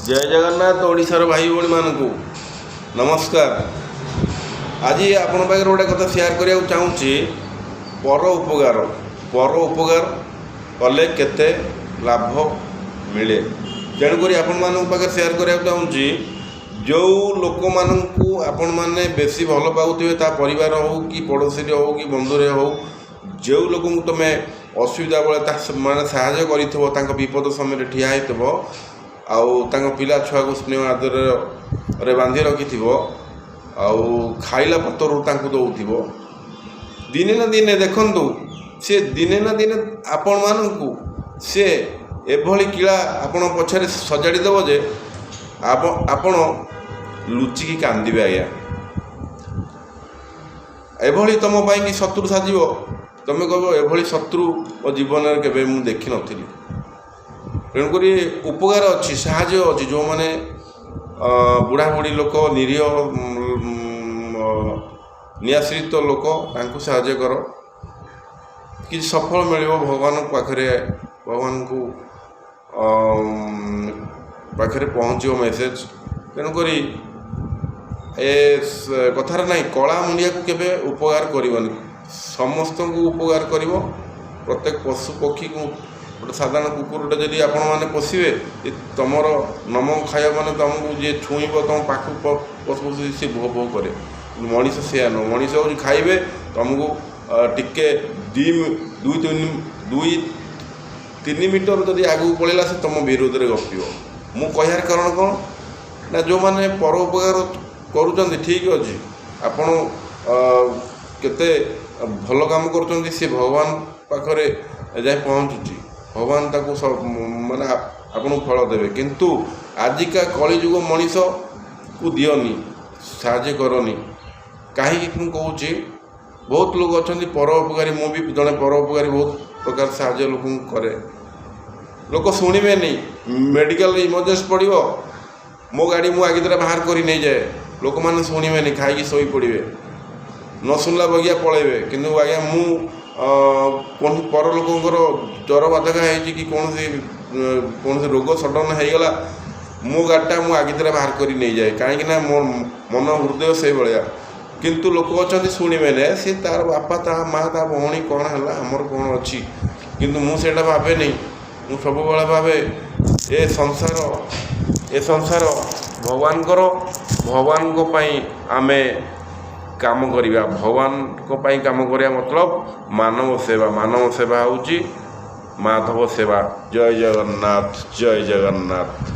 जय जगन्नाथ ओडिशार भाई भौणी मानकु नमस्कार। आज आपण पाखे गोटे कथा शेयर करने चाहूँगी। पर उपकार कले केते लाभ मिले तेणुक आपण मान पाखे शेयर करने चाहूँगी। जो लोक मानू आपण मैंने बेसी भल पाऊे ता परिवार हो कि पड़ोसी हो कि बंधुरे हो जो लोक तुम्हें असुविधा बेले मैंने साहय कर विपद समय ठिया होता पिला छुआ को स्नेह आदर रे बांधि रखि खाइला पतर दौव दिने ना दिने देखु सी दिने ना दिने आपण मानू सी एभली किला आपण पछरे सजाड़ी देव जे आपण लुचिकी कांदिबे आज्ञा एभली तुम कि शत्रु साजिब तुम कह एभली शत्रु मो जीवन में केबे मु देखि नथिली। तेणुक उपकार अच्छी साहय अच्छी जो मैंने बुढ़ा बुढ़ी लोक निरीह निआश्रित लोक तांको साहय कर कि सफल मिल भगवान पाखरे भगवान को पाखरे पहुँचो मेसेज। तेणुक ए कथार ना कला मुंडिया को केबे उपकार करनी समस्त को उपकार कर प्रत्येक पशु पक्षी को गोटे साधारण कुकुरटे जदि आपण मैंने पोषे तुमर नमक खाया मैंने तुमको जी छुईब तुम पाख पशु पशु सी भो भो करे मनीष से नुह मनीष हूँ खाइबे तुमको टिके दुई तीन मीटर जदि आगू पड़ेगा से तुम विरोध में गपिब। मु कहार कारण कौन ना जो मैंने परोपकार करुँच ठीक अच्छे आपण केते भल काम कर सी भगवान पाखरे जाए पहुँचुची भगवान ताको सब माने आपन फल देवे किंतु आजिका कलिजुग मनीष को दियोनी साहाय्य करनी कहीं कहूँ बहुत लोग अच्छा परोपकारी मु भी जड़े परोपकारी बहुत प्रकार साहाय्य लोक करे लोक शुणे नहीं मेडिकल इमरजेंसी पड़ो मो गाड़ी मु आगे तरह बाहर कर नहीं जाए लोक मैंने शुणे नहीं खाई शोई पड़े न शुणला बगिया पलैबे किंतु आज्ञा मु कौन पर लोकर ज्वर बाधका कि कौन रोग सडन होगला मो गाड़ीटा मु आगे तरह बाहर कर नहीं जाए कहीं मो मन हृदय से भाया किंतु लोक अच्छा शुणे सी तार बापा ता माँ ता भौणी कौन है आमर कौन अच्छी किंतु मुझे भावे नहीं मु सब भावे ए संसार भगवान भगवान को पाई आमे काम करिबा भगवान को पाई काम करिया मतलब मानव सेवा होउची माधव सेवा। जय जगन्नाथ जय जगन्नाथ।